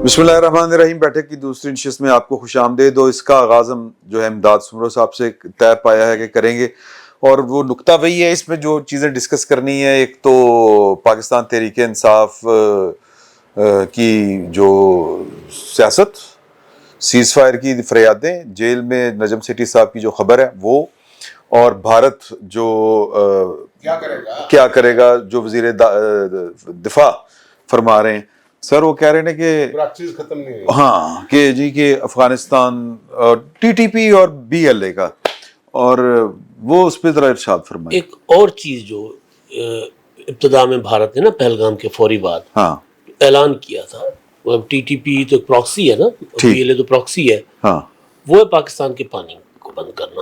بسم اللہ الرحمن الرحیم. بیٹھک کی دوسری نشست میں آپ کو خوش آمدید. اس کا آغاز ہم جو ہے امداد سمرو صاحب سے طے پایا ہے کہ کریں گے, اور وہ نکتہ وہی ہے, اس میں جو چیزیں ڈسکس کرنی ہے, ایک تو پاکستان تحریک انصاف کی جو سیاست, سیز فائر کی فریادیں, جیل میں نجم سیٹھی صاحب کی جو خبر ہے وہ, اور بھارت جو کیا کرے گا جو وزیر دفاع فرما رہے ہیں. سر وہ کہہ رہے ہیں کہ پریکٹس ختم نہیں ہوئی. ہاں کہ جی کہ افغانستان ٹی ٹی پی اور بی ایل اے کا, اور وہ اس پہ ذرا ارشاد فرمائیں. ایک اور چیز جو ابتدا میں بھارت نے نا پہلگام کے فوری بعد ہاں اعلان کیا تھا, ٹی ٹی پی تو پراکسی ہے نا, بی ایل اے تو پراکسی ہے, ہاں وہ ہے پاکستان کے پانی کو بند کرنا.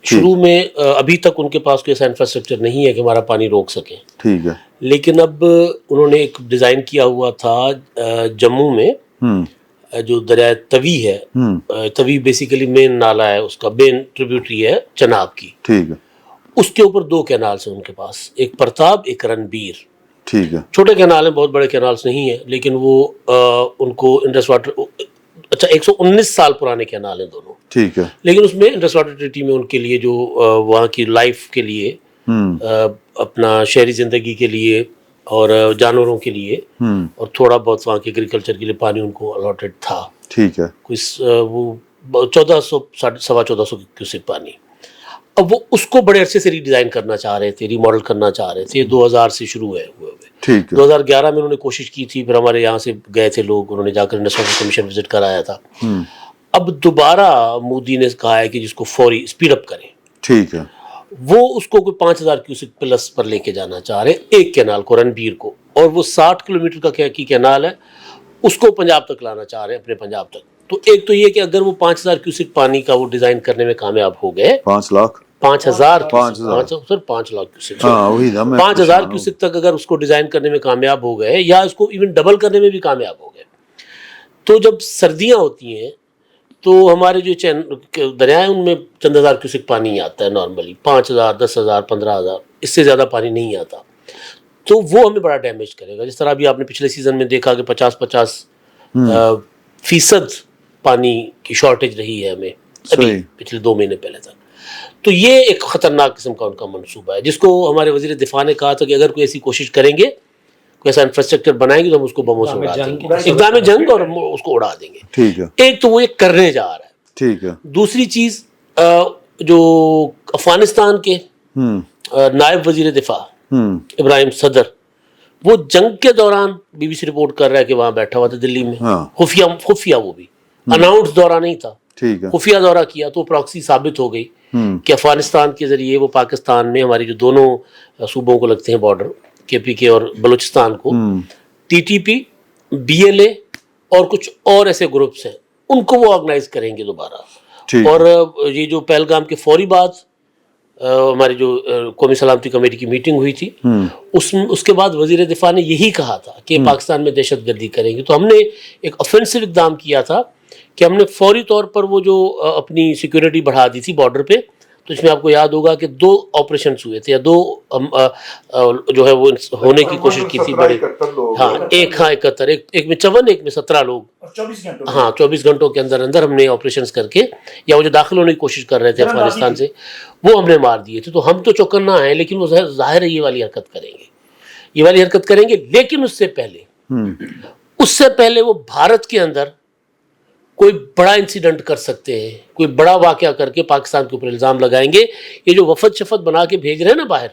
شروع میں ابھی تک ان کے پاس کوئی ایسا انفراسٹرکچر نہیں ہے کہ ہمارا پانی روک سکیں, ٹھیک ہے, لیکن اب انہوں نے ایک ڈیزائن کیا ہوا تھا جموں میں, جو دریائے توی ہے, توی بیسیکلی مین نالا ہے اس کا, مین ٹریبیوٹری ہے چناب کی, ٹھیک ہے, اس کے اوپر دو کینالز ہیں ان کے پاس, ایک پرتاب ایک رنبیر. ٹھیک ہے, چھوٹے کینال ہیں, بہت بڑے کینالز نہیں ہیں, لیکن وہ ان کو انڈس واٹر, اچھا 119 سال پرانے کینال ہیں دونوں, ٹھیک ہے, لیکن اس میں انڈس واٹر ٹریٹی میں ان کے لیے جو وہاں کی لائف کے لیے, اپنا شہری زندگی کے لیے اور جانوروں کے لیے, اور تھوڑا بہت وہاں کے ایگریکلچر کے لیے پانی ان کو الاٹڈ تھا. ٹھیک ہے, کوئی وہ 1400 1450 کیوسک پانی. اب وہ اس کو بڑے عرصے سے ری ڈیزائن کرنا چاہ رہے تھے, ری ماڈل کرنا چاہ رہے تھے. 2000 سے شروع ہوئے ہوئے. ٹھیک ہے, 2011 میں انہوں نے کوشش کی تھی, پھر ہمارے یہاں سے گئے تھے لوگ, انہوں نے جا کر انڈس واٹر کمیشن وزٹ کرایا تھا. اب دوبارہ مودی نے کہا ہے کہ جس کو فوری اسپیڈ اپ کریں. ٹھیک ہے, وہ اس کو کوئی 5000 کیوسک پلس پر لے کے جانا چاہ رہے ہیں, ایک کینال کو, رنبیر کو, اور وہ 60 کلومیٹر کا کی کینال ہے, اس کو پنجاب تک لانا چاہ رہے ہیں, اپنے پنجاب تک. تو ایک تو یہ کہ اگر وہ 5000 کیوسک پانی کا وہ ڈیزائن کرنے میں کامیاب ہو گئے, 5 لاکھ 5000 سر 5 لاکھ کیوسک, ہاں وہی نا, میں 5000 کیوسک تک اگر اس کو ڈیزائن کرنے میں کامیاب ہو گئے, یا اس کو ایون ڈبل کرنے میں بھی کامیاب ہو گئے, تو جب سردیاں ہوتی ہیں تو ہمارے جو دریا ہیں ان میں چند ہزار کیوسک پانی آتا ہے نارملی, 5000 10,000 15,000, اس سے زیادہ پانی نہیں آتا. تو وہ ہمیں بڑا ڈیمیج کرے گا. جس طرح ابھی آپ نے پچھلے سیزن میں دیکھا کہ 50% پانی کی شارٹیج رہی ہے ہمیں ابھی پچھلے 2 مہینے پہلے تک. تو یہ ایک خطرناک قسم کا ان کا منصوبہ ہے, جس کو ہمارے وزیر دفاع نے کہا تھا کہ اگر کوئی ایسی کوشش کریں گے, کوئی ایسا انفراسٹرکچر بنائیں گے, تو ہم اس کو بموں سے اڑا دیں گے, اقدام جنگ, اور اس کو اڑا دیں گے. ٹھیک ہے, ایک تو وہ یہ کرنے جا رہا ہے. ٹھیک ہے, دوسری چیز, جو افغانستان کے نائب وزیر دفاع ابراہیم صدر, وہ جنگ کے دوران بی بی سی رپورٹ کر رہا ہے کہ وہاں بیٹھا ہوا تھا دلی میں, خفیہ, وہ بھی اناؤنس دورہ نہیں تھا, ٹھیک ہے, خفیہ دورہ کیا. تو پراکسی ثابت ہو گئی کہ افغانستان کے ذریعے وہ پاکستان میں ہماری جو دونوں صوبوں کو لگتے ہیں بارڈر, کے پی کے اور بلوچستان کو, T T P, B L A اور کچھ اور ایسے گروپس ہیں, ان کو وہ آرگنائز کریں گے دوبارہ. اور یہ جو پہلگام کے فوری بعد ہماری جو قومی سلامتی کمیٹی کی میٹنگ ہوئی تھی, اس کے بعد وزیر دفاع نے یہی کہا تھا کہ پاکستان میں دہشت گردی کریں گے. تو ہم نے ایک آفینسو اقدام کیا تھا کہ ہم نے فوری طور پر وہ جو اپنی سیکورٹی بڑھا دی تھی بارڈر پہ. تو اس میں آپ کو یاد ہوگا کہ 2 آپریشنز ہوئے تھے, یا 2 جو ہے وہ ہونے کی کوشش کی تھی بڑی. ہاں 71, ایک میں 54, ایک میں 17 لوگ, 24 گھنٹوں کے اندر اندر ہم نے آپریشنز کر کے, یا وہ جو داخل ہونے کی کوشش کر رہے تھے افغانستان سے, وہ ہم نے مار دیے تھے. تو ہم تو چوکنا ہیں, لیکن وہ ظاہر ہے یہ والی حرکت کریں گے, لیکن اس سے پہلے وہ بھارت کے اندر کوئی بڑا انسیڈنٹ کر سکتے ہیں, کوئی بڑا واقعہ کر کے پاکستان کے اوپر الزام لگائیں گے. یہ جو وفد شفت بنا کے بھیج رہے ہیں نا باہر,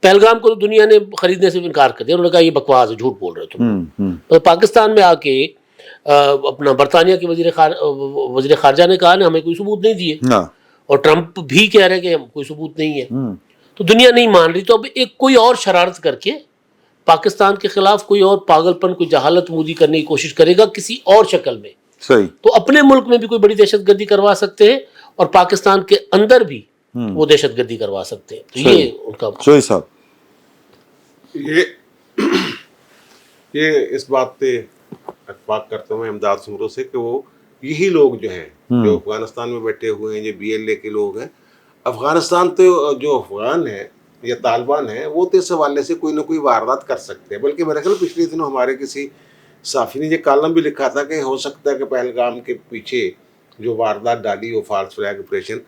پہلگام کو تو دنیا نے خریدنے سے انکار کر دیا, انہوں نے کہا یہ بکواس ہے, جھوٹ بول رہے تم. تو پاکستان میں آ کے اپنا برطانیہ کے وزیر خارجہ نے کہا نا ہمیں کوئی ثبوت نہیں دیے, اور ٹرمپ بھی کہہ رہے ہیں کہ ہم کوئی ثبوت نہیں ہے. تو دنیا نہیں مان رہی. تو اب ایک کوئی اور شرارت کر کے پاکستان کے خلاف کوئی اور پاگل پن, کوئی جہالت مودی کرنے کی کوشش کرے گا کسی اور شکل میں. صحیح. تو اپنے ملک میں بھی کوئی بڑی دہشت گردی کروا سکتے ہیں, اور پاکستان کے اندر بھی وہ دہشت گردی کروا سکتے ہیں. تو یہ ان کا صحیح صاحب, یہ اس بات پہ اتفاق کرتا ہوں امداد سمرو سے کہ وہ یہی لوگ جو ہیں جو افغانستان میں بیٹھے ہوئے ہیں, جو بی ایل اے کے لوگ ہیں, افغانستان تو جو افغان ہیں یا طالبان ہیں وہ تو اس حوالے سے کوئی نہ کوئی واردات کر سکتے ہیں. بلکہ میرے خیال پچھلے دنوں ہمارے کسی साफी ने ये कॉलम भी लिखा था कि हो सकता है कि पहलगाम के पीछे जो वारदात डाली वो फॉल्स फ्लैग ऑपरेशन,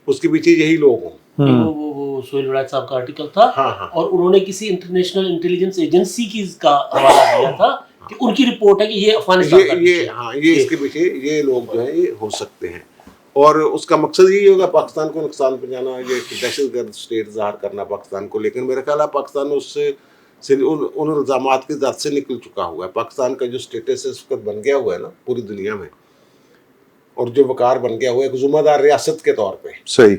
उसके पीछे यही लोग हों। वो सोहेल वड़ैच साहब का आर्टिकल था। हाँ। और उन्होंने किसी इंटरनेशनल इंटेलिजेंस एजेंसी की का हवाला दिया था कि उनकी रिपोर्ट है कि ये अफगानिस्तान का पीछे है। ये इसके पीछे ये लोग जो है ये हो सकते हैं, और उसका मकसद यही होगा पाकिस्तान को नुकसान पहुंचाना, ये दहशतगर्द स्टेट ज़ाहिर करना पाकिस्तान को। लेकिन मेरा ख्याल है पाकिस्तान उससे उन इल्ज़ामात की ज़द से निकल चुका हुआ है। पाकिस्तान का जो स्टेटस है इस वक्त बन गया हुआ है ना पूरी दुनिया में, और जो वकार बन गया हुआ है एक ज़िम्मेदार रियासत के तौर पे, सही,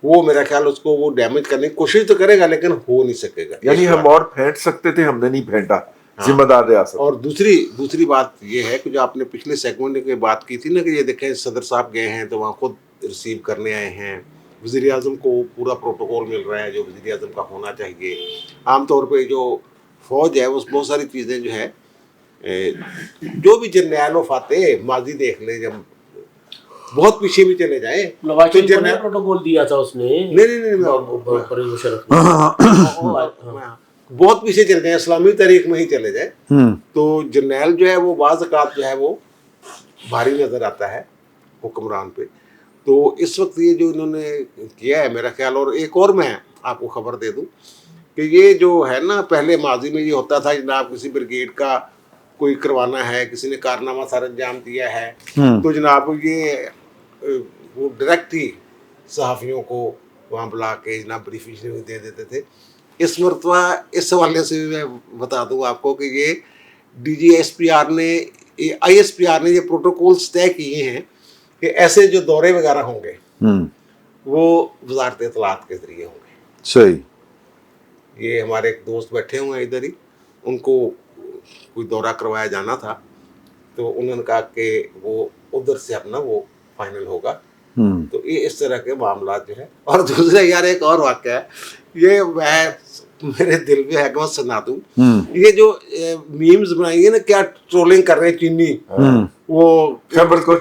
वो मेरा ख्याल उसको वो डैमेज करने की कोशिश तो करेगा लेकिन हो नहीं सकेगा। यानी हम और फेंट सकते थे, हमने नहीं फेंटा, जिम्मेदार रियासत। और दूसरी बात ये है कि जो आपने पिछले सेगमेंट में बात की थी ना कि ये देखें सदर साहब गए हैं तो वहाँ खुद रिसीव करने आए हैं, वज़ीर आज़म को पूरा प्रोटोकॉल मिल रहा है जो वज़ीर आज़म का होना चाहिए। आमतौर पे जो फ़ौज है उस बहुत सारी चीज़ें जो है जो भी जर्नैल वफाते माजी देख लें, जब बहुत पीछे भी चले जाए नवाज तो शरीफ ने प्रोटोकॉल दिया था उसने। नहीं परवेज मुशर्रफ ने। बहुत पीछे चले जाए, इस्लामी तारीख में ही चले जाए तो जर्नैल जो है वो बाज़ औक़ात जो है वो भारी नज़र आता है हुक्मरान पे। तो इस वक्त ये जो इन्होंने किया है मेरा ख्याल, और एक और मैं आपको खबर दे दूं कि ये जो है ना पहले माजी में ये होता था जनाब किसी ब्रिगेड का कोई करवाना है, किसी ने कारनामा सर अंजाम दिया है तो जनाब ये वो डायरेक्ट ही सहाफ़ियों को वहाँ बुला के जनाब ब्रीफिंग दे देते थे। इस मरतबा इस हवाले से भी मैं बता दूँ आपको कि ये DGSPR ने ISPR ने ये प्रोटोकॉल्स तय किए हैं कि ऐसे जो दौरे वगैरह होंगे वो वजारत इत्तलात के ज़रिए होंगे। सही, ये हमारे एक दोस्त बैठे हुए हैं इधर ही, उनको कोई दौरा करवाया जाना था तो उन्होंने कहा कि वो उधर से अपना वो फाइनल होगा। तो ये इस तरह के मामला जो है। और दूसरा यार एक और वाक़या है, ये मैं मेरे दिल में है कि मैं सुना दूं। ये जो मीम्स बनाई है ना, क्या ट्रोलिंग कर रहे हैं चीनी, वो खैबर को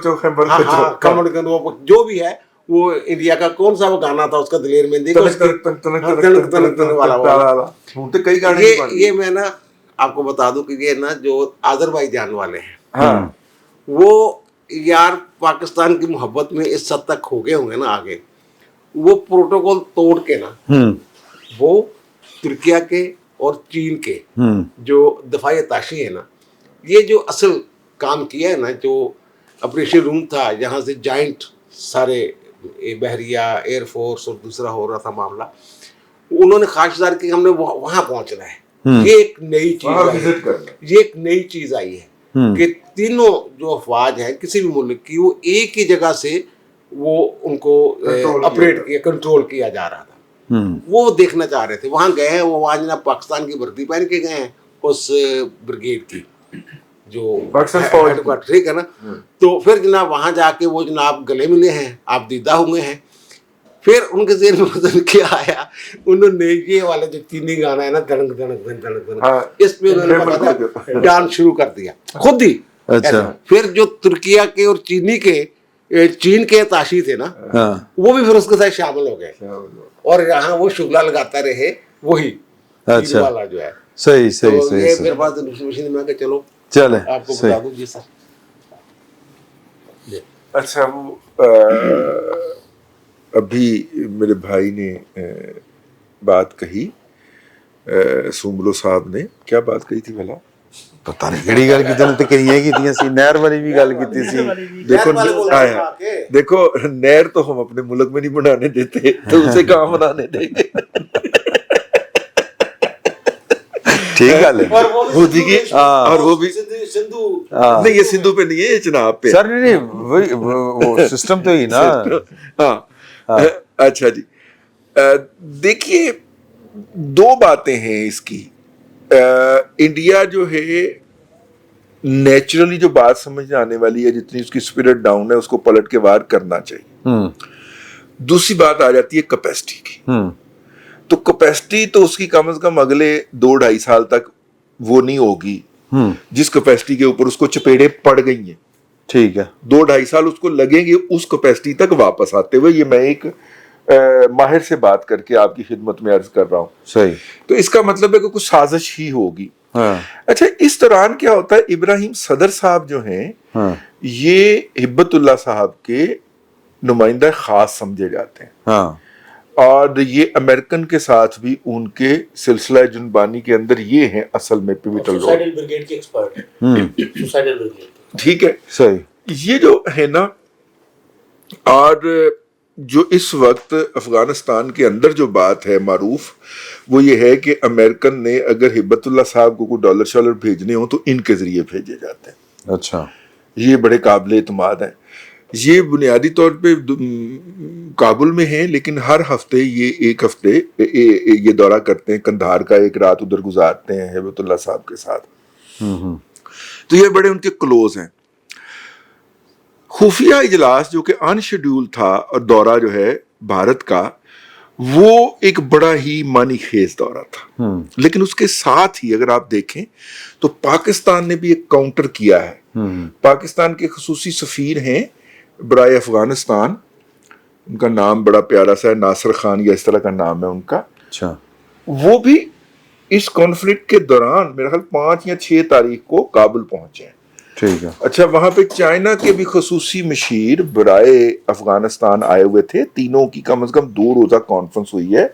वो जो भी है वो इंडिया का कौन सा वो गाना था उसका दिलेर मेहंदी वाला, ये मैं ना आपको बता दूं कि ये ना जो आज़रबाईजान वाले हैं वो यार पाकिस्तान की मोहब्बत में इस हद तक हो गए होंगे ना आगे, वो प्रोटोकॉल तोड़ के ना वो तुर्किया के और चीन के जो दफाई ताशी है ना, ये जो असल काम किया है ना, जो ऑपरेशन रूम था जहाँ से जॉइंट सारे बहरिया एयरफोर्स और दूसरा हो रहा था मामला, उन्होंने ख्वाहिशदार की हमने वहाँ पहुँचना है। ये एक नई चीज, ये एक नई चीज आई है कि तीनों जो अफवाज हैं किसी भी मुल्क की वो एक ही जगह से वो उनको ऑपरेट किया, कंट्रोल किया जा रहा था। वो देखना चाह रहे थे, वहाँ गए हैं, वो वहाँ जनाब पाकिस्तान की वर्दी पहन के गए हैं उस ब्रिगेड की जो हेडक्वार्टर, ठीक है ना। तो फिर जनाब वहाँ जाके वो जनाब गले मिले हैं, आप दीदा हुए हैं। फिर उनके ज़हन में पता नहीं क्या आया, उन्होंने ये वाला जो चीनी गाना है ना धड़क धड़क धड़क धड़क, इस पे उन्होंने डांस शुरू कर दिया खुद ही। अच्छा। फिर जो तुर्किया के और चीन के ताशी थे ना, वो भी फिर उसके साथ शामिल हो गए और यहाँ वो शुगला लगाता रहे वही अच्छा वाला जो है। सही सही तो सही ये मेरे पास मशीन में चलो चले आपको बता दूं जी सर। अच्छा, वो अभी मेरे भाई ने बात कही, सुमलो साहब ने क्या बात कही थी भला? पता नहीं किहड़ी गल कीती ते किनियां कीतियां सी, नहर वाली भी गल कीती सी। देखो नहर तो हम अपने मुल्क में नहीं बनाने देते, तो उसे कहाँ बनाने देंगे? ठीक गल है। और वो भी सिंधु नहीं, ये सिंधु पे नहीं है, ये चिनाब पे। सर नहीं वही वो सिस्टम तो ही ना। हाँ अच्छा जी, देखिए दो बातें हैं इसकी। इंडिया जो है नेचुरली जो बात समझ आने वाली है, जितनी उसकी स्पिरिट डाउन है उसको पलट के वार करना चाहिए। दूसरी बात आ जाती है कैपेसिटी की। तो कैपेसिटी तो उसकी कम से कम अगले 2-2.5 साल तक वो नहीं होगी जिस कैपेसिटी के ऊपर उसको चपेड़े पड़ गई हैं। ठीक है, 2-2.5 साल उसको लगेंगे उस कैपेसिटी तक वापस आते हुए। ये मैं एक माहिर से बात करके आपकी खिदमत में अर्ज कर रहा हूँ। सही। तो इसका मतलब है कि कुछ साजिश ही होगी। اچھا اس دوران کیا ہوتا ہے, ابراہیم صدر صاحب جو ہیں یہ ہبت اللہ صاحب کے نمائندہ خاص سمجھے جاتے ہیں, اور یہ امریکن کے ساتھ بھی ان کے سلسلہ جنبانی کے اندر یہ ہیں اصل میں پیوٹل رول. سوسائڈل بریگیڈ کے ایکسپرٹ ہیں, سوسائڈل بریگیڈ. ٹھیک ہے, صحیح. یہ جو ہے نا, اور جو اس وقت افغانستان کے اندر جو بات ہے معروف وہ یہ ہے کہ امریکن نے اگر ہبت اللہ صاحب کو کوئی ڈالر شالر بھیجنے ہوں تو ان کے ذریعے بھیجے جاتے ہیں. اچھا, یہ بڑے قابل اعتماد ہیں. یہ بنیادی طور پہ کابل میں ہیں, لیکن ہر ہفتے یہ ایک ہفتے یہ دورہ کرتے ہیں کندھار کا, ایک رات ادھر گزارتے ہیں ہبت اللہ صاحب کے ساتھ. تو یہ بڑے ان کے کلوز ہیں. خفیہ اجلاس جو کہ ان شیڈیول تھا اور دورہ جو ہے بھارت کا, وہ ایک بڑا ہی معنی خیز دورہ تھا. لیکن اس کے ساتھ ہی اگر آپ دیکھیں تو پاکستان نے بھی ایک کاؤنٹر کیا ہے. پاکستان کے خصوصی سفیر ہیں برائے افغانستان, ان کا نام بڑا پیارا سا ہے, ناصر خان یا اس طرح کا نام ہے ان کا. اچھا, وہ بھی اس کانفلکٹ کے دوران میرا خیال 5 یا 6 تاریخ کو کابل پہنچے ہیں. ٹھیک ہے. اچھا, وہاں پہ چائنا کے بھی خصوصی مشیر برائے افغانستان آئے ہوئے تھے. تینوں کی کم از کم 2 روزہ کانفرنس ہوئی ہے.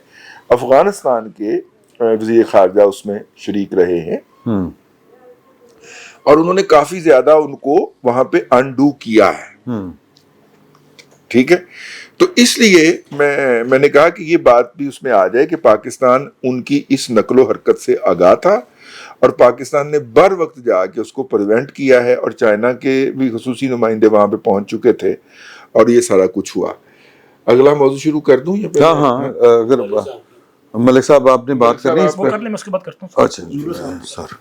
افغانستان کے وزیر خارجہ اس میں شریک رہے ہیں, اور انہوں نے کافی زیادہ ان کو وہاں پہ انڈو کیا ہے. ٹھیک ہے, تو اس لیے میں نے کہا کہ یہ بات بھی اس میں آ جائے کہ پاکستان ان کی اس نقل و حرکت سے آگاہ تھا, اور پاکستان نے بر وقت جا کے اس کو پریونٹ کیا ہے, اور چائنا کے بھی خصوصی نمائندے وہاں پہ پہنچ چکے تھے, اور یہ سارا کچھ ہوا. اگلا موضوع شروع کر دوں یا ہاں, اگر ملک صاحب آپ نے بات کرنی ہے اس کر لیں, میں اس کے بعد کرتا ہوں. اچھا سر.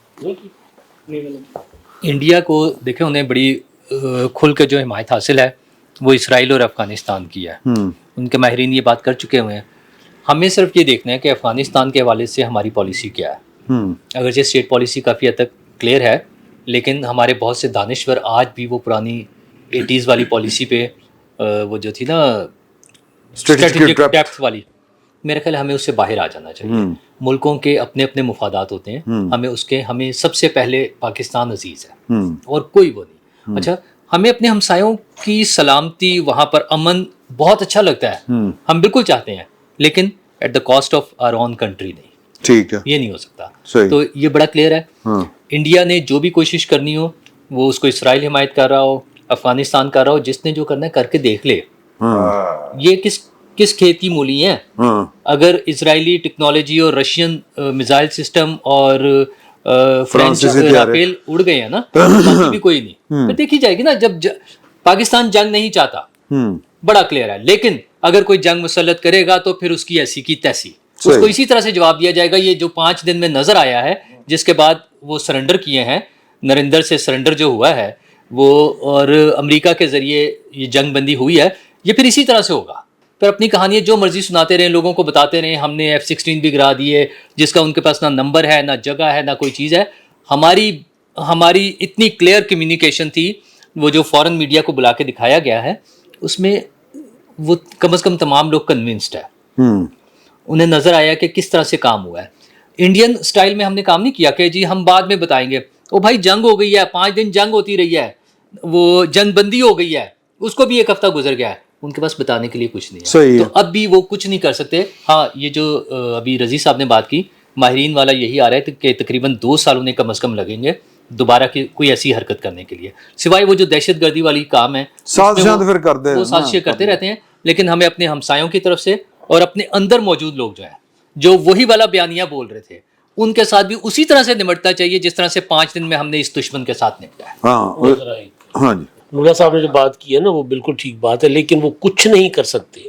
انڈیا کو دیکھیں, انہیں بڑی کھل کے جو حمایت حاصل ہے وہ اسرائیل اور افغانستان کی ہے. ان کے ماہرین یہ بات کر چکے ہوئے ہیں. ہمیں صرف یہ دیکھنا ہے کہ افغانستان کے حوالے سے ہماری پالیسی کیا ہے. اگرچہ اسٹیٹ پالیسی کافی حد تک کلیئر ہے, لیکن ہمارے بہت سے دانشور آج بھی وہ پرانی 80s والی پالیسی پہ, وہ جو تھی نا اسٹریٹجک ڈیپتھ والی, میرے خیال ہمیں اس سے باہر آ جانا چاہیے. ملکوں کے اپنے اپنے مفادات ہوتے ہیں, ہمیں سب سے پہلے پاکستان عزیز ہے اور کوئی وہ نہیں. اچھا, ہمیں اپنے ہمسایوں کی سلامتی, وہاں پر امن بہت اچھا لگتا ہے, ہم بالکل چاہتے ہیں, لیکن at the cost of our own country نہیں. ٹھیک ہے, یہ نہیں ہو سکتا. تو یہ بڑا کلیئر ہے. انڈیا نے جو بھی کوشش کرنی ہو, وہ اس کو اسرائیل حمایت کر رہا ہو, افغانستان کر رہا ہو, جس نے جو کرنا ہے کر کے دیکھ لے. یہ کس کھیت کی مولی ہیں؟ اگر اسرائیلی ٹیکنالوجی اور رشین میزائل سسٹم اور فرانس رافیل اڑ گئے ہیں نا, باقی بھی کوئی نہیں. پھر دیکھی جائے گی نا, جب پاکستان جنگ نہیں چاہتا, بڑا کلیئر ہے. لیکن اگر کوئی جنگ مسلط کرے گا تو پھر اس کی ایسی کی تیسی, اس کو اسی طرح سے جواب دیا جائے گا. یہ جو 5 دن میں نظر آیا ہے, جس کے بعد وہ سرنڈر کیے ہیں, نریندر سے سرنڈر جو ہوا ہے وہ, اور امریکہ کے ذریعے یہ جنگ بندی ہوئی ہے, یہ پھر اسی طرح سے ہوگا. پھر اپنی کہانیاں جو مرضی سناتے رہیں, لوگوں کو بتاتے رہیں ہم نے F-16 بھی گرا دیے, جس کا ان کے پاس نہ نمبر ہے, نہ جگہ ہے, نہ کوئی چیز ہے. ہماری اتنی کلیئر کمیونیکیشن تھی, وہ جو فورن میڈیا کو بلا کے دکھایا گیا ہے, اس میں وہ کم از کم تمام لوگ کنونسڈ ہے. انہیں نظر آیا کہ کس طرح سے کام ہوا ہے. انڈین سٹائل میں ہم نے کام نہیں کیا کہ جی ہم بعد میں بتائیں گے, او بھائی جنگ ہو گئی ہے, 5 دن جنگ ہوتی رہی ہے, وہ جنگ بندی ہو گئی ہے, اس کو بھی 1 ہفتہ گزر گیا ہے, ان کے پاس بتانے کے لیے کچھ نہیں ہے. تو اب بھی وہ کچھ نہیں کر سکتے. ہاں, یہ جو ابھی رضی صاحب نے بات کی, ماہرین والا یہی آ رہا ہے کہ تقریباً 2 سال انہیں کم از کم لگیں گے دوبارہ کوئی ایسی حرکت کرنے کے لیے, سوائے وہ جو دہشت گردی والی کام ہے وہ سازشیں کرتے رہتے ہیں. لیکن ہمیں اپنے ہمسایوں کی طرف سے اور اپنے اندر موجود لوگ جو ہیں, جو وہی والا بیانیہ بول رہے تھے, ان کے ساتھ بھی اسی طرح سے نمٹنا چاہیے جس طرح سے 5 دن میں ہم نے اس دشمن کے ساتھ نپٹا ہے. ہاں جی, نورا صاحب نے جو بات کی ہے نا, وہ بالکل ٹھیک بات ہے, لیکن وہ کچھ نہیں کر سکتے,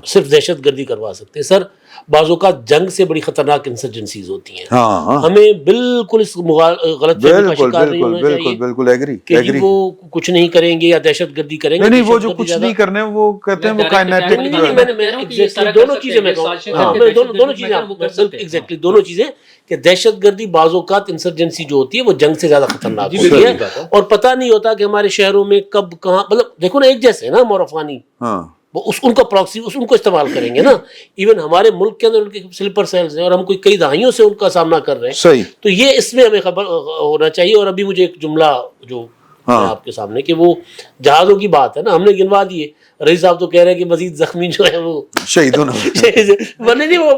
صرف دہشت گردی کروا سکتے. سر, بعض اوقات جنگ سے بڑی خطرناک انسرجنسیز ہوتی ہیں. ہمیں بالکل اس غلط فہمی کا شکار نہیں ہونا چاہیے کہ جی وہ کچھ نہیں کریں گے یا دہشت گردی کریں گے. نہیں, وہ جو کچھ نہیں کرنے وہ کہتے ہیں وہ کائنیٹک. دونوں چیزیں کہ دہشت گردی بعض اوقات انسرجنسی جو ہوتی ہے وہ جنگ سے زیادہ خطرناک ہوتی ہے, اور پتہ نہیں ہوتا کہ ہمارے شہروں میں کب کہاں, مطلب دیکھو نا, ایک جیسے ہے نا, ہم اور افغانی وہ ان کا پراکسی ان کو استعمال کریں گے نا. ایون ہمارے ملک کے اندر ان کے سلیپر سیلز ہیں اور ہم کوئی کئی دہائیوں سے ان کا سامنا کر رہے ہیں. صحیح. تو یہ اس میں ہمیں خبر ہونا چاہیے. اور ابھی مجھے ایک جملہ جو آپ کے سامنے کہ وہ جہازوں کی بات ہے نا, ہم نے گنوا دیے. رئیس صاحب تو کہہ رہے ہیں کہ مزید زخمی جو ہے وہ شہید ہونا. نہیں وہ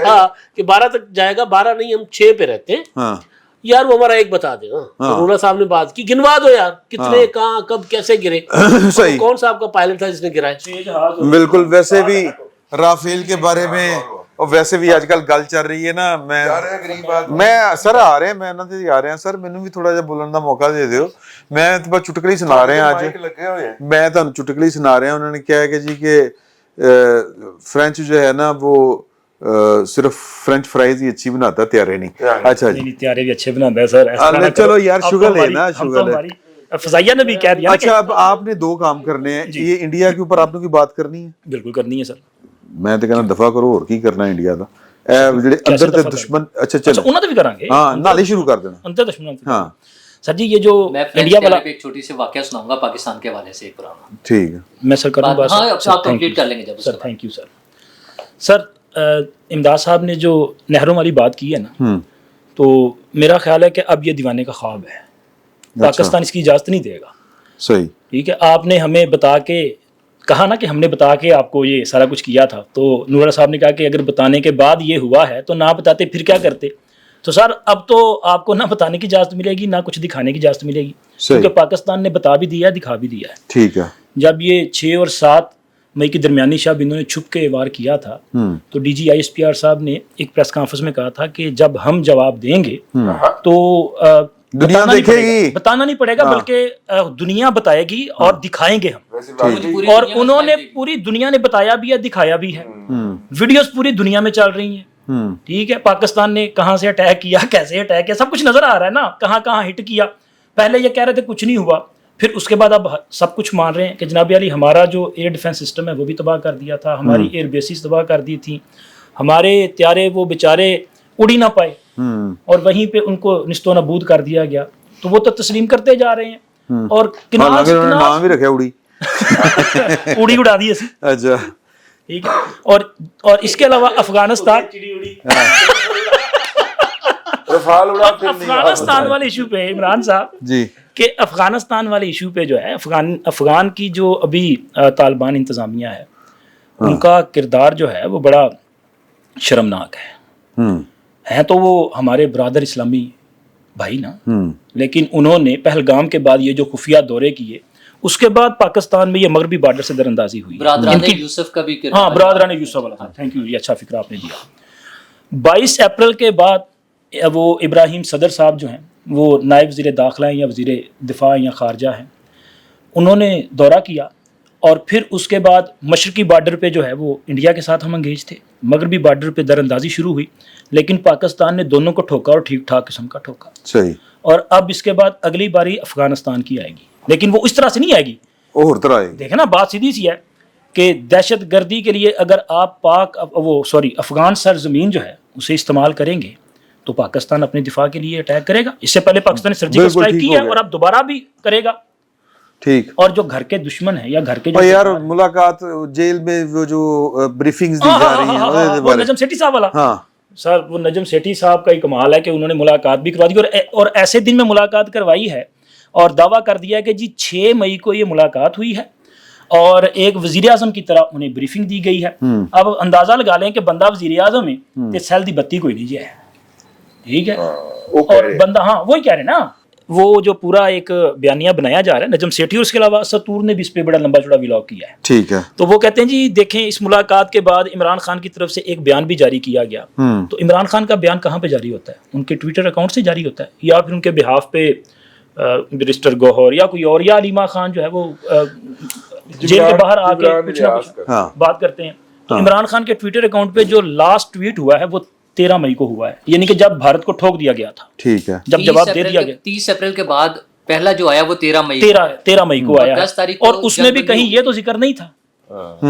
ہاں کہ 12 تک جائے گا. 12 نہیں, ہم 6 پہ رہتے ہیں. ہاں یار وہ ہمارا ایک بتا دے نا. رولا صاحب نے بات کی, گنوا دو یار کتنے کہاں کب کیسے گرے. صحیح. کون سا آپ کا پائلٹ تھا جس نے گرایا؟ بالکل. ویسے بھی رافیل کے بارے میں اور ویسے بھی آج کل گل چل رہی ہے نا. میں سر آ رہے ہیں, میں نہ آ رہے ہیں سر, مینوں بھی تھوڑا جہا بولن دا موقع دے دیو. میں تو بس چٹکلی سنا رہے ہیں آج, میں تمہیں چٹکلی سنا رہے ہیں. انہوں نے کیا ہے کہ جی کہ فرینچ جو ہے نا وہ صرف فرینچ فرائز ہی اچھی بناتا ہے, تیارے نہیں. اچھا جی, تیارے بھی اچھے بناتا ہے سر. چلو یار شغل ہے نا, شغل ہے. فضائیہ نے بھی کہہ دیا. اچھا اب آپ نے 2 کام کرنے ہیں. یہ انڈیا کے اوپر آپ نے کوئی بات کرنی ہے؟ بالکل کرنی ہے سر. میں تو کہنا دفاع کرو, اور کی کرنا انڈیا دا جڑے اندر دے دشمن. اچھا چلو انہاں تے بھی کریں گے. ہاں نالے شروع کر دینا. اندر دشمن. ہاں سر جی یہ جو انڈیا والا ایک چھوٹی سی واقعہ سناؤں گا پاکستان کے حوالے سے, ایک پرانا. ٹھیک ہے, میں سر کروں بات. ہاں آپ کمپلیٹ کر لیں گے جب. Sir thank you sir. سر امداد صاحب نے جو نہروں والی بات کی ہے نا, تو میرا خیال ہے کہ اب یہ دیوانے کا خواب ہے. پاکستان اس کی اجازت نہیں دے گا. صحیح. ٹھیک ہے, آپ نے ہمیں بتا کے کہا نا کہ ہم نے بتا کے آپ کو یہ سارا کچھ کیا تھا. تو نورا صاحب نے کہا کہ اگر بتانے کے بعد یہ ہوا ہے تو نہ بتاتے پھر کیا کرتے. تو سر اب تو آپ کو نہ بتانے کی اجازت ملے گی نہ کچھ دکھانے کی اجازت ملے گی, کیونکہ پاکستان نے بتا بھی دیا, دکھا بھی دیا ہے. ٹھیک ہے. جب یہ 6 اور 7 مئی کی درمیانی شب انہوں نے چھپ کے وار کیا تھا, تو ڈی جی ISPR صاحب نے ایک پریس کانفرنس میں کہا تھا کہ جب ہم جواب دیں گے تو دنیا دیکھے گی, بتانا نہیں پڑے گا بلکہ دنیا بتائے گی اور دکھائیں گے ہم. اور انہوں نے پوری دنیا نے بتایا بھی ہے, دکھایا بھی ہے. ویڈیوز پوری دنیا میں چل رہی ہیں. ٹھیک ہے, پاکستان نے کہاں سے اٹیک کیا, کیسے اٹیک کیا, سب کچھ نظر آ رہا ہے نا, کہاں کہاں ہٹ کیا. پہلے یہ کہہ رہے تھے کچھ نہیں ہوا, پھر اس کے بعد اب سب کچھ مان رہے ہیں کہ جناب علی ہمارا جو ایئر ڈیفنس سسٹم ہے وہ بھی تباہ کر دیا تھا, ہماری ایئر بیسز تباہ کر دی تھیں, ہمارے طیارے وہ بیچارے اڑ ہی نہ پائے اور وہیں پہ ان کو نیست و نابود کر دیا گیا. تو وہ تو تسلیم کرتے جا رہے ہیں اور نام بھی رکھا اڑی, اڑی اڑا دی. اچھا ٹھیک ہے, اور اس کے علاوہ افغانستان والے ایشو پہ عمران صاحب جی کہ افغانستان والے ایشو پہ جو ہے افغان کی جو ابھی طالبان انتظامیہ ہے ان کا کردار جو ہے وہ بڑا شرمناک ہے تو وہ ہمارے برادر اسلامی بھائی نا, لیکن انہوں نے پہلگام کے بعد یہ جو خفیہ دورے کیے, اس کے بعد پاکستان میں یہ مغربی بارڈر سے در اندازی ہوئی. برادران یوسف کا بھی کردار. ہاں برادران یوسف والا تھا. تھینک یو, یہ اچھا فکر آپ نے دیا. 22 اپریل کے بعد وہ ابراہیم صدر صاحب جو ہیں وہ نائب وزیر داخلہ ہیں یا وزیر دفاع یا خارجہ ہیں, انہوں نے دورہ کیا اور پھر اس کے بعد مشرقی بارڈر پہ جو ہے وہ انڈیا کے ساتھ ہم انگیج تھے, مغربی بارڈر پہ در اندازی شروع ہوئی, لیکن پاکستان نے دونوں کو ٹھوکا اور ٹھیک ٹھاک قسم کا ٹھوکا. صحیح. اور اب اس کے بعد اگلی باری افغانستان کی آئے گی, لیکن وہ اس طرح سے نہیں آئے گی. اور طرح آئے گی. دیکھیں نا بات سیدھی سی ہے کہ دہشت گردی کے لیے اگر آپ افغان سرزمین جو ہے اسے استعمال کریں گے تو پاکستان اپنے دفاع کے لیے اٹیک کرے گا. اس سے پہلے پاکستان نے سرجیکل اسٹرائک کی ہے اور اب دوبارہ بھی کرے گا. ٹھیک. اور جو گھر کے دشمن ہیں یا گھر کے جو یار ملاقات جیل میں وہ جو بریفنگز دی جا رہی ہیں وہ نجم سیٹھی صاحب والا. ہاں سر, وہ نجم سیٹھی صاحب کا ہی کمال ہے کہ انہوں نے ملاقات بھی کروا دی اور ایسے دن میں ملاقات کروائی ہے اور دعویٰ کر دیا کہ جی 6 مئی کو یہ ملاقات ہوئی ہے اور ایک وزیر اعظم کی طرح انہیں بریفنگ دی گئی ہے. اب اندازہ لگا لیں کہ بندہ وزیر اعظم ہے تے سیل دی بتی کوئی نہیں جی ہے. ٹھیک ہے, اور بندہ ہاں وہی کہہ رہے نا, وہ جو پورا ایک بیانیہ بنایا جا رہا ہے نجم سیٹھی اور اس کے علاوہ ستور نے بھی اس پہ بڑا لمبا چوڑا ولاگ کیا ہے. ٹھیک ہے. تو وہ کہتے ہیں جی دیکھیں اس ملاقات کے بعد عمران خان کی طرف سے ایک بیان بھی جاری کیا گیا. تو عمران خان کا بیان کہاں پہ جاری ہوتا ہے؟ ان کے ٹویٹر اکاؤنٹ سے جاری ہوتا ہے یا پھر ان کے بہاف پہ برسٹر گوہر یا کوئی اور یا علیمہ خان جو ہے وہ جیل کے باہر آ کے کچھ نہ کچھ بات کرتے ہیں. تو عمران خان کے ٹویٹر اکاؤنٹ پہ جو لاسٹ ٹویٹ ہوا ہے وہ 13 مئی کو ہوا ہے, یعنی کہ جب بھارت کو ٹھوک دیا گیا تھا. ٹھیک ہے, جب جواب دے دیا گیا 30 اپریل کے بعد پہلا جو آیا وہ 13 مئی کو آیا ہے, اور اس میں بھی کہیں یہ تو ذکر نہیں تھا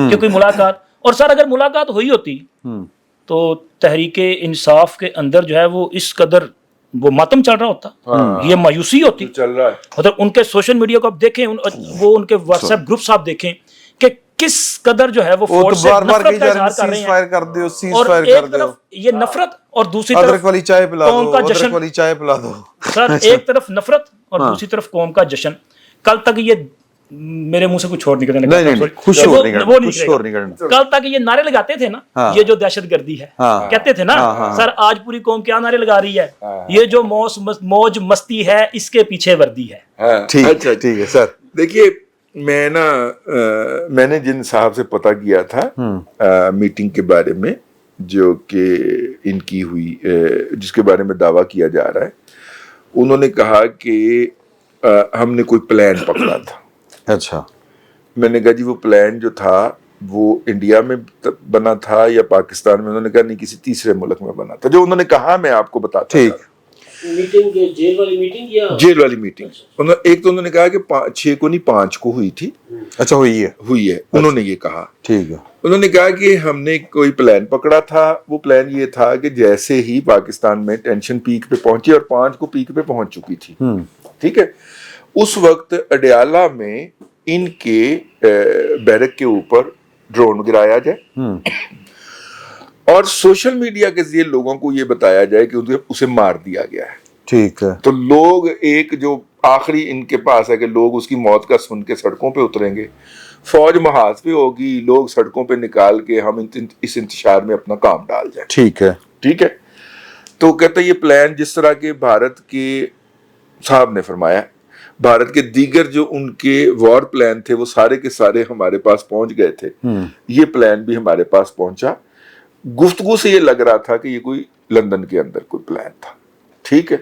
کہ کوئی ملاقات. اور سر اگر ملاقات ہوئی ہوتی تو تحریک انصاف کے اندر جو ہے وہ اس قدر وہ ماتم چل رہا ہوتا, یہ مایوسی ہوتی چل رہا ہے. مطلب ان کے سوشل میڈیا کو آپ دیکھیں, وہ ان کے واٹس ایپ گروپس آپ دیکھیں کہ किस कदर जो है वो वो फोर्स तो से बार बार नफरत कही का जा रहे इजहार हैं कर रहे सीज हैं। फायर कर दो, सीज और फायर एक कर दो, तरफ ये नफरत और दूसरी अदरक तरफ वाली चाय पिला दो, कौम का अदरक जश्न। वाली चाय पिला दो। सर एक तरफ नफरत और दूसरी तरफ कौम का जश्न। कल तक ये मेरे मुंह से कुछ और निकलने लगा, नहीं, sorry। कुछ वो- और नहीं करना, वो नहीं कुछ और नहीं निकलेगा। करना। कल तक ये नारे लगाते थे ना, हाँ। ये जो दहशतगर्दी है, हाँ। कहते थे ना, सर आज पूरी कौम क्या नारे लगा रही है, ये जो मौज मस्ती है इसके पीछे वर्दी है। हाँ, ठीक अच्छा, ठीक है सर। देखिए मैं ना मैंने जिन साहब से पता किया था मीटिंग के बारे में जो कि इनकी हुई जिसके बारे में दावा किया जा रहा है, उन्होंने कहा कि हमने कोई प्लान पकड़ा था। अच्छा, मैंने कहा जी वो प्लान जो था वो इंडिया में बना था या पाकिस्तान में? उन्होंने कहा नहीं किसी तीसरे मुल्क में बना था। जो उन्होंने कहा मैं आपको बताता ठीक। हूँ। मीटिंग जेल वाली मीटिंग या जेल वाली मीटिंग एक तो उन्होंने कहा कि 6 को नहीं 5 को हुई थी। अच्छा हुई है। उन्होंने ये कहा। ठीक है। उन्होंने कहा कि हमने कोई प्लान पकड़ा था। वो प्लान ये था कि जैसे ही पाकिस्तान में टेंशन पीक पे पहुंची और 5 को पीक पे पहुंच चुकी थी, ठीक है, उस वक्त अडयाला में इनके बैरक के ऊपर ड्रोन गिराया जाए और सोशल मीडिया के जरिए लोगों को ये बताया जाए कि उसे मार दिया गया है। ठीक है। तो लोग एक जो आखिरी इनके पास है कि लोग उसकी मौत का सुन के सड़कों पे उतरेंगे, फौज महाज पे होगी, लोग सड़कों पे निकाल के हम इस इंतशार में अपना काम डाल जाए। ठीक है। ठीक है। तो कहते ये प्लान जिस तरह के भारत के साहब ने फरमाया, भारत के दीगर जो उनके वॉर प्लान थे वो सारे के सारे हमारे पास पहुंच गए थे। ये प्लान भी हमारे पास पहुंचा। गुफ्तगू से ये लग रहा था कि ये कोई लंदन के अंदर कोई प्लान था। ठीक है।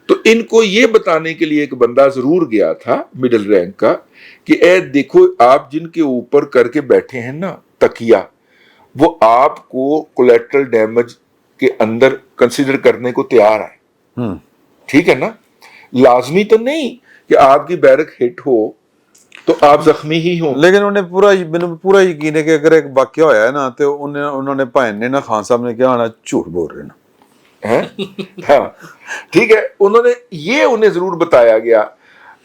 तो इनको ये बताने के लिए एक बंदा जरूर गया था मिडिल रैंक का कि ए देखो आप जिनके ऊपर करके बैठे हैं ना तकिया, वो आपको कोलेटरल डैमेज के अंदर कंसीडर करने को तैयार है। ठीक है ना। लाजमी तो नहीं कि आपकी बैरक हिट हो तो आप जख्मी ही हो, लेकिन उन्हें पूरा यकीन है कि अगर एक वाकया होया है ना तो उन्होंने भाइन ने ना खान साहब ने क्या होना झूठ बोल रहे ना है। हाँ ठीक है। उन्हें जरूर बताया गया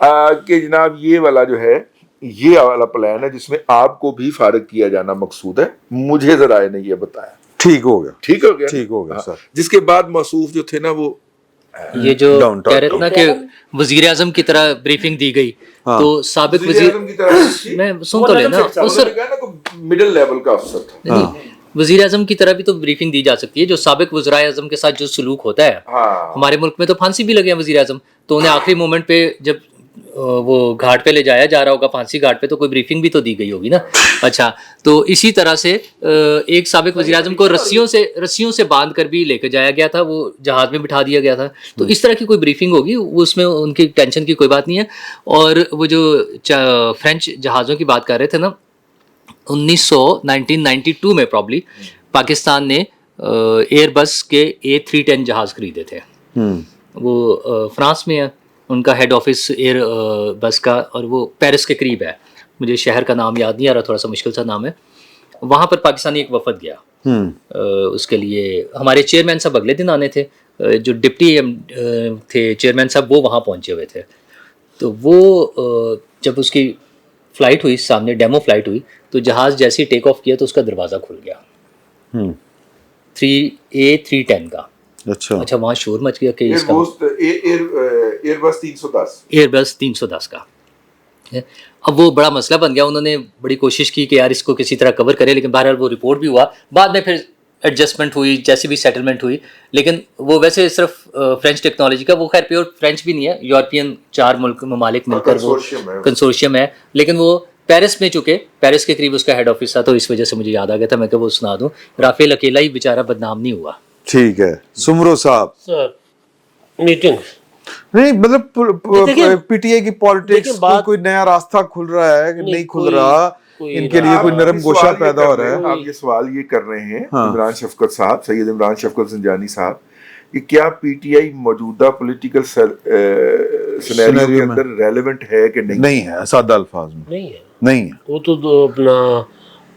कि जनाब ये वाला जो है ये वाला प्लान है जिसमें आपको भी फारिग किया जाना मकसूद है। मुझे जराए ने ये बताया। ठीक हो गया। ठीक हो गया। ठीक हो गया सर। जिसके बाद मसूफ जो थे ना वो ये जो कह रहे थे ना कि वजीर आजम की तरह ब्रीफिंग दी गई, तो साबिक वजीर मैं सुन तो लेना उस मिडिल लेवल का अफसर था। नहीं, वजीर आजम की तरह भी तो ब्रीफिंग दी जा सकती है। जो साबिक वज़ीर आज़म के साथ जो सलूक होता है, हमारे मुल्क में तो फांसी भी लगे हैं वजीर आजम, तो उन्हें आखिरी मोमेंट पे जब वो घाट पे ले जाया जा रहा होगा फांसी घाट पे, तो कोई ब्रीफिंग भी तो दी गई होगी ना। अच्छा, तो इसी तरह से एक साबिक वज़ीर आज़म को रस्सियों से बांध कर भी लेकर जाया गया था, वो जहाज में बिठा दिया गया था। तो इस तरह की कोई ब्रीफिंग होगी, उसमें उनकी टेंशन की कोई बात नहीं है। और वो जो फ्रेंच जहाज़ों की बात कर रहे थे ना, 1992 में प्रॉब्ली पाकिस्तान ने एयरबस के A310 जहाज़ खरीदे थे। वो फ्रांस में है उनका हेड ऑफिस एयर बस का, और वो पेरिस के करीब है। मुझे शहर का नाम याद नहीं आ रहा, थोड़ा सा मुश्किल सा नाम है। वहाँ पर पाकिस्तानी एक वफद गया। उसके लिए हमारे चेयरमैन साहब अगले दिन आने थे। जो डिप्टी थे चेयरमैन साहब, वो वहाँ पहुँचे हुए थे। तो वो जब उसकी फ़्लाइट हुई, सामने डेमो फ्लाइट हुई, तो जहाज़ जैसे ही टेक ऑफ किया तो उसका दरवाज़ा खुल गया। A310 का। अच्छा, वहाँ शोर मच गया कि इसका एयरबस 310 का। अब वो बड़ा मसला बन गया। उन्होंने बड़ी कोशिश की कि यार इसको किसी तरह कवर करें, लेकिन बहरहाल वो रिपोर्ट भी हुआ। बाद में फिर एडजस्टमेंट हुई, जैसी भी सेटलमेंट हुई। लेकिन वो वैसे सिर्फ फ्रेंच टेक्नोलॉजी का, वो खैर प्योर फ्रेंच भी नहीं है, यूरोपियन 4 ममालिक मिलकर वो कंसोर्शियम है। लेकिन वो पेरिस में चुके, पेरिस के करीब उसका हेड ऑफिस था, तो इस वजह से मुझे याद आ गया था, मैं वो सुना दूं। राफेल अकेला ही बेचारा बदनाम नहीं हुआ। ठीक है। सुमरो साहब, सर मीटिंग नहीं मतलब पीटीआई की पॉलिटिक्स कोई नया रास्ता खुल रहा है कि नहीं खुल रहा, इनके लिए कोई नरम गोशा पैदा हो रहा है। आप ये सवाल ये कर रहे हैं इमरान शफकत साहब, सैयद इमरान शफकत ज़ंजानी साहब, कि क्या पीटीआई मौजूदा पॉलिटिकल सिनेरियो के अंदर रेलेवेंट है कि नहीं? नहीं है, सादा अल्फाज में नहीं है। वो तो अपना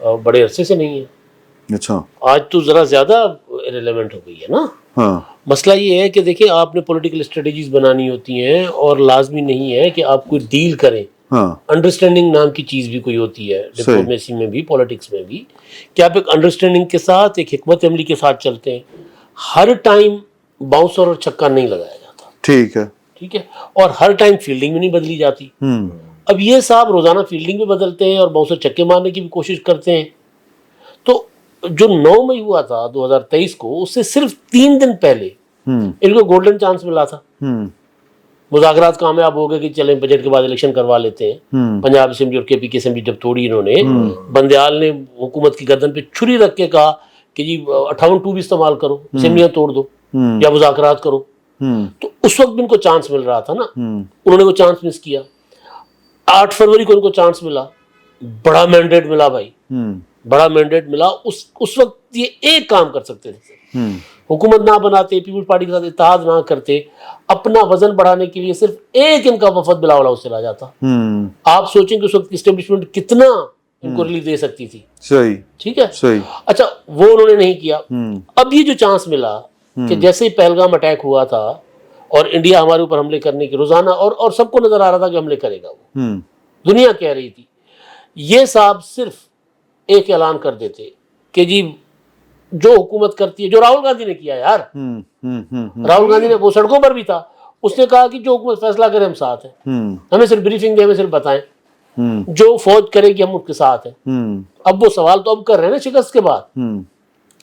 बड़े अरसे से नहीं है। अच्छा, आज तो जरा ज्यादा रिलेवेंट हो गई है ना। हाँ। मसला ये है कि देखिए, आपने पॉलिटिकल स्ट्रेटजीज बनानी होती हैं और लाजमी नहीं है कि आप कोई डील करें हाँ अंडरस्टैंडिंग नाम की चीज भी कोई होती है डिप्लोमेसी में भी, पॉलिटिक्स में भी, कि आप एक अंडरस्टैंडिंग के साथ, एक हिकमत अमली के साथ चलते हैं. हर टाइम बाउंसर और छक्का नहीं लगाया जाता, ठीक है. ठीक है, और हर टाइम फील्डिंग भी नहीं बदली जाती. अब ये साहब रोजाना फील्डिंग भी बदलते हैं और बाउंसर छक्के मारने की भी कोशिश करते हैं. तो जो 9 मई हुआ था 2023 को, उससे सिर्फ 3 दिन पहले इनको गोल्डन चांस मिला था. मुज़ाकरात कामयाब हो गए कि चलें बजट के बाद इलेक्शन करवा लेते हैं. पंजाब असेंबली और केपी की असेंबली जब तोड़ी इन्होंने, बंदयाल ने हुकूमत की गर्दन पे छुरी रख के कहा कि जी 58(2) भी इस्तेमाल करो, असेंबलियां तोड़ दो या मुज़ाकरात करो. तो उस वक्त भी इनको चांस मिल रहा था ना, उन्होंने वो चांस मिस किया. 8 फरवरी को इनको चांस मिला, बड़ा मैंडेट मिला भाई, बड़ा मैंडेट मिला. उस वक्त ये एक काम कर सकते थे, हुकूमत ना बनाते, पीपल्स पार्टी के साथ इत्तेहाद ना करते, अपना वजन बढ़ाने के लिए सिर्फ एक इनका वफद बिलावल हाउस चला जाता. आप सोचें कि उस वक्त इस्टेब्लिशमेंट कितना इनको रिलीफ दे सकती थी. सही, ठीक है, सही. अच्छा वो उन्होंने नहीं किया. अब ये जो चांस मिला कि जैसे ही पहलगाम अटैक हुआ था और इंडिया हमारे ऊपर हमले करने की रोजाना, और सबको नजर आ रहा था कि हमले करेगा वो, दुनिया कह रही थी, ये साहब सिर्फ एक ऐलान कर देते कि जी जो हुकूमत करती है, जो राहुल गांधी ने किया यार, राहुल गांधी ने, वो सड़कों पर भी था, उसने कहा कि जो हुकूमत फैसला करे हम साथ हैं, हमें सिर्फ ब्रीफिंग दे, हमें सिर्फ बताएं, जो फौज करेगी हम उसके साथ हैं. अब वो सवाल तो अब कर रहे हैं ना शिकस्त के बाद,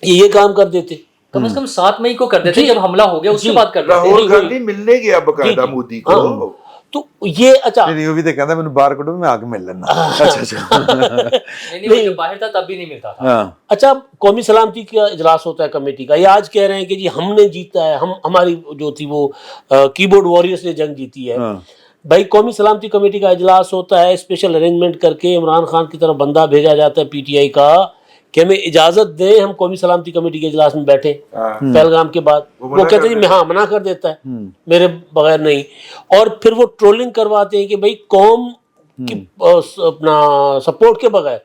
ये काम कर देते. कम से कम 7 मई को कर देते जब हमला हो गया, उसके बाद कर देते. राहुल गांधी मिलने गया बकायदा मोदी को. तो ये अच्छा नहीं वो भी तो कहता मैंने बाहर कटो मैं आके मिल लेना. अच्छा नहीं, जब बाहर था तब भी नहीं मिलता था. हाँ. अच्छा, कौमी सलामती का इजलास होता है कमेटी का, ये आज कह रहे हैं कि जी हमने जीता है, हमारी जो थी वो कीबोर्ड वॉरियर्स ने जंग जीती है. भाई कौमी सलामती कमेटी का इजलास होता है, स्पेशल अरेंजमेंट करके इमरान खान की तरफ बंदा भेजा जाता है पीटीआई का कि हमें इजाजत दें हम कौमी सलामती कमेटी के इजलास में बैठे पहलगाम के बाद. वो कहते हैं हाँ मना कर देता है, मेरे बगैर नहीं. और फिर वो ट्रोलिंग करवाते हैं कि भाई कौम की अपना सपोर्ट के बगैर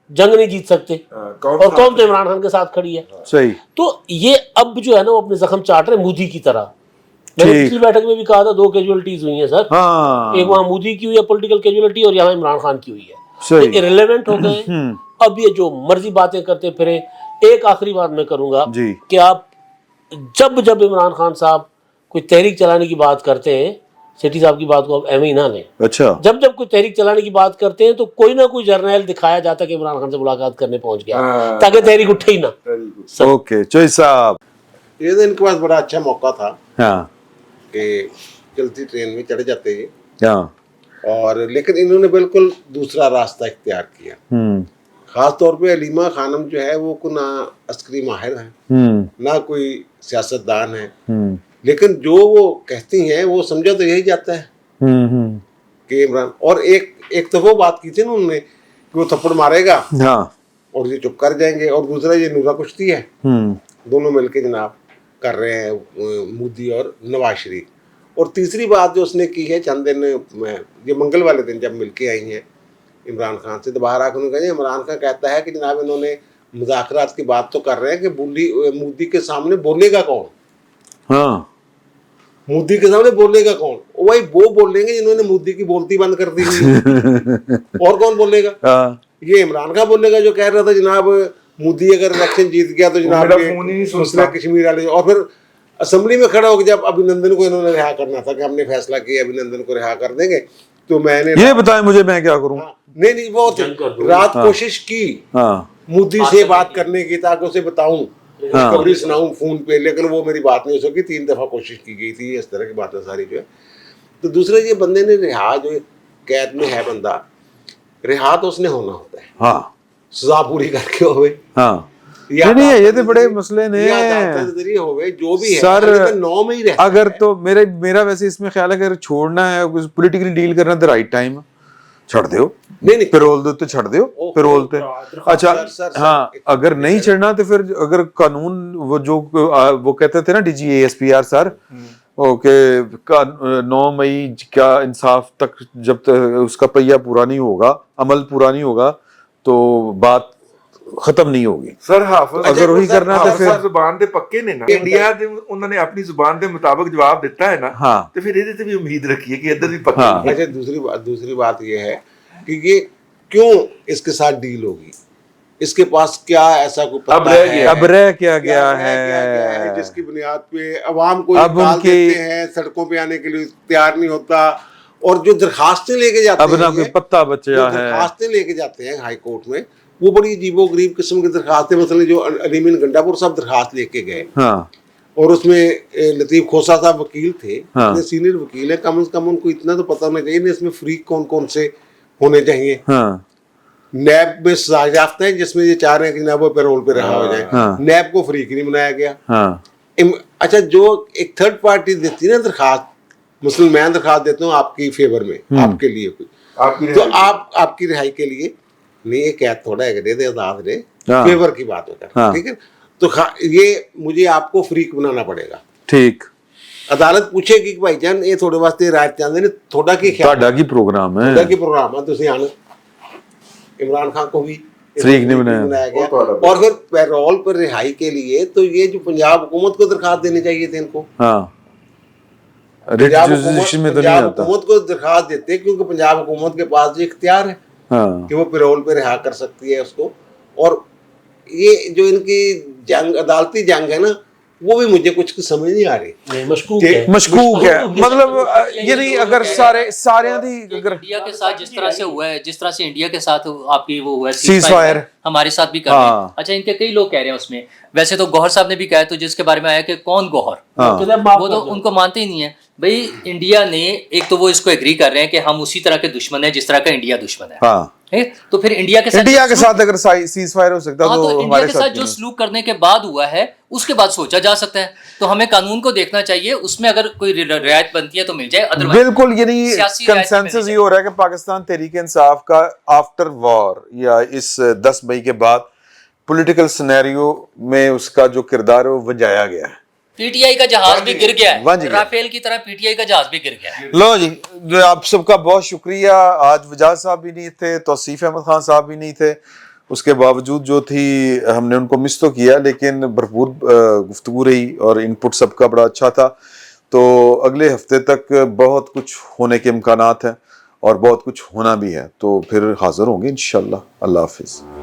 जंग नहीं जीत सकते, और कौम तो इमरान खान के साथ खड़ी है. सही. तो ये अब जो है ना वो अपने जख्म चाट रहे मोदी की तरह. मैंने पिछली बैठक में भी कहा था 2 कैजुअलिटीज हुई हैं सर. एक वहाँ मोदी की हुई है पॉलिटिकल कैजुअलिटी, और यहाँ इमरान खान की हुई है. इररिलेवेंट हो गए. अब ये जो मर्जी बातें करते फिरे. एक आखिरी बात मैं करूंगा कि आप जब जब इमरान खान साहब कोई तहरीक चलाने की बात करते हैं, सेठी साहब की बात को आप एवं ही ना लें. अच्छा, जब जब कोई तहरीक चलाने की बात करते हैं तो कोई ना कोई जर्नैल दिखाया जाता है कि इमरान खान से मुलाकात करने पहुंच गया, ताकि तहरीक उठे ही ना. ओके चोइस साहब, ये तो इनके पास बड़ा अच्छा मौका था हाँ कि चलती ट्रेन में चढ़ जाते हैं. हाँ. और लेकिन इन्होंने बिल्कुल दूसरा रास्ता इख्तियार किया. खास तौर पे अलीमा खानम जो है वो को ना अस्करी माहिर है, ना कोई सियासतदान है, लेकिन जो वो कहती हैं वो समझा तो यही जाता है कि इमरान. और एक तो वो बात की थी ना उन्होंने कि वो थप्पड़ मारेगा और ये चुप कर जाएंगे, और दूसरा ये नूरा कुश्ती है, दोनों मिलके जनाब कर रहे हैं मोदी और नवाज शरीफ. और तीसरी बात जो उसने की है चंद दिन ये मंगल वाले दिन जब मिलके आई हैं इमरान खान से, तो बाहर आकर उन्होंने कहा इमरान खान कहता है कि जनाब इन्होंने मुज़ाकरात की बात तो कर रहे हैं कि मोदी के सामने बोलेगा कौन. हाँ, मोदी के सामने बोलेगा कौन? वही वो बोलेंगे जिन्होंने मोदी की बोलती बंद कर दी और कौन बोलेगा? ये इमरान खान बोलेगा जो कह रहा था जनाब मोदी अगर इलेक्शन जीत गया तो जनाब मसला कश्मीर वाले, और फिर असेंबली में खड़ा होकर जब अभिनंदन को इन्होंने रिहा करना था कि हमने फैसला किया अभिनंदन को रिहा कर देंगे, तो मैंने ये बताएं मुझे मैं क्या करूं. नहीं वो रात कोशिश की मोदी से बात करने की ताकि उसे बताऊं, खबरी सुनाऊं फोन पे, लेकिन वो मेरी बात नहीं हो सकी. 3 दफा कोशिश की गई थी, इस तरह की बातें सारी जो है. तो दूसरे ये बंदे ने रिहा, जो कैद में है बंदा, रिहा तो उसने होना होता है. हाँ, सजा पूरी करके होवे. हाँ, नहीं ये तो बड़े मसले ने जो भी है सर. 9 में ही रहता अगर तो मेरा वैसे इसमें ख्याल है अगर छोड़ना है पोलिटिकली डील करना तो राइट टाइम छड़ दो. नहीं पेरोल दो तो छड़ दो पेरोल पे. अच्छा हाँ, अगर नहीं छड़ना तो फिर अगर कानून वो जो वो कहते थे ना डीजी ASPR सर, ओके 9 मई का इंसाफ तक जब तक उसका पहिया पूरा नहीं होगा, अमल पूरा नहीं होगा, तो बात ਖਤਮ ਨਹੀਂ ਹੋਗੀ ਸਰ ਹਾਫਿਜ਼ ਅਗਰ ਉਹੀ ਕਰਨਾ ਤਾਂ ਫਿਰ ਜ਼ੁਬਾਨ ਦੇ ਪੱਕੇ ਨੇ ਨਾ, ਇੰਡੀਆ ਦੇ ਉਹਨਾਂ ਨੇ ਆਪਣੀ ਜ਼ੁਬਾਨ ਦੇ ਮੁਤਾਬਕ ਜਵਾਬ ਦਿੱਤਾ ਹੈ ਨਾ, ਹਾਂ ਤੇ ਫਿਰ ਇਹਦੇ ਤੇ ਵੀ ਉਮੀਦ ਰੱਖੀਏ ਕਿ ਇੱਧਰ ਵੀ ਪੱਕੇ हाँ। ਨੇ। अच्छा, दूसरी बात ये है कि ये क्यों इसके साथ डील होगी, इसके पास क्या ऐसा कोई पता अब रह है, गया अब रह क्या गया रह गया है जिसकी बुनियाद पे अवाम को अब निकाल उनके- देते हैं, सड़कों पे आने के लिए तैयार नहीं होता, और जो दरखास्तें लेके जाते अब ना हैं कोई ये, पत्ता जो बचा है दरखास्तें लेके जाते हैं हाई कोर्ट में, वो बड़ी अजीबोगरीब किस्म की दरखास्तें, मतलब जो अलीमीन गंडापुर साहब दरखास्त लेके गए, हाँ और उसमें लतीफ खोसा साहब वकील थे, हाँ। इतने सीनियर वकील है, कम से कम उनको इतना तो पता होना चाहिए ना इसमें फ्री कौन कौन से होने चाहिए। हाँ नैब में सजा याफ्ता है जिसमें ये चाह रहे हैं कि ना वो पैरोल पे रहा हो जाए, हाँ। नैब को फ्री क्यों नहीं बनाया गया? हाँ अच्छा, जो एक थर्ड पार्टी देती है ना दरखास्त, मुस्लिम मैं दरखास्त देता हूँ आपकी फेवर में, आपके लिए कोई, आपकी तो आपकी रिहाई के लिए नहीं, ये कैद थोड़ा है, दे आजाद रे, हाँ। फेवर की बात होता है, हाँ। ठीक है। तो ये मुझे आपको फ्री बनाना पड़ेगा, ठीक अदालत पूछेगी कि भाईजान ये थोड़े वास्ते रायत चाहते ने, थोड़ा की ख्याल ਤੁਹਾਡਾ ਕੀ ਪ੍ਰੋਗਰਾਮ थोड़ा है की प्रोग्राम है, तुसी आना। इमरान खान को भी फ्रीक नहीं बनाया। गया, और फिर पैरोल पर रिहाई के लिए तो ये जो पंजाब हुकूमत को दरखास्त देनी चाहिए थी इनको, हाँ पंजाब रेजिस्ट्रेशन में तो नहीं पंजाब आता हुकूमत को दरखास्त देते, क्योंकि पंजाब हुकूमत के पास ये इख्तियार है हाँ कि वो पैरोल पे रिहा कर सकती है उसको। और ये जो इनकी जंग, अदालती जंग है ना, वो भी मुझे कुछ समझ नहीं आ रही। नहीं, मशकूक कि- है। मशकूक है, मतलब ये नहीं अगर सारे दी अगर इंडिया के साथ जिस तरह से हुआ है, जिस तरह से इंडिया के साथ आपकी वो हुआ है Ceasefire, हमारे साथ भी कर रहे हैं। हाँ। अच्छा, इनके कई लोग कह रहे हैं उसमें, वैसे तो गौहर साहब ने भी कहा, तो जिसके बारे में आया कि कौन गौहर, हाँ तो जब माफ वो कर तो दो। उनको मानते ही नहीं है भाई। इंडिया ने एक तो वो इसको एग्री कर रहे हैं कि हम उसी तरह के दुश्मन है जिस तरह का इंडिया दुश्मन है, हाँ है? तो फिर इंडिया के साथ अगर सीज फायर हो सकता हाँ, तो तो इंडिया हमारे के साथ जो सलूक करने के बाद हुआ है उसके बाद सोचा जा सकता है। तो हमें कानून को देखना चाहिए, उसमें अगर कोई रियायत बनती है तो मिल जाए, अदरवाइज बिल्कुल यानी सियासी राय से कंसेंसस मिलने ये हो रहा है कि पाकिस्तान तहरीक इंसाफ का आफ्टर वॉर या इस 10 मई के बाद पॉलिटिकल सिनेरियो में उसका जो किरदार है वो वंजाया गया है। पीटीआई का जहाज भी गिर गया वंज है, गया। राफेल की तरह पीटीआई का जहाज भी गिर गया है। लो जी, जो आप सबका बहुत शुक्रिया। आज वजाद साहब भी नहीं थे, तौसीफ अहमद खान साहब भी नहीं थे, उसके बावजूद जो थी हमने उनको मिस तो किया, लेकिन भरपूर गुफ्तगू रही और इनपुट सबका बड़ा अच्छा था। तो अगले हफ्ते तक बहुत कुछ होने के इम्कानात हैं और बहुत कुछ होना भी है, तो फिर हाजिर होंगे इंशाल्लाह। अल्लाह हाफिज़।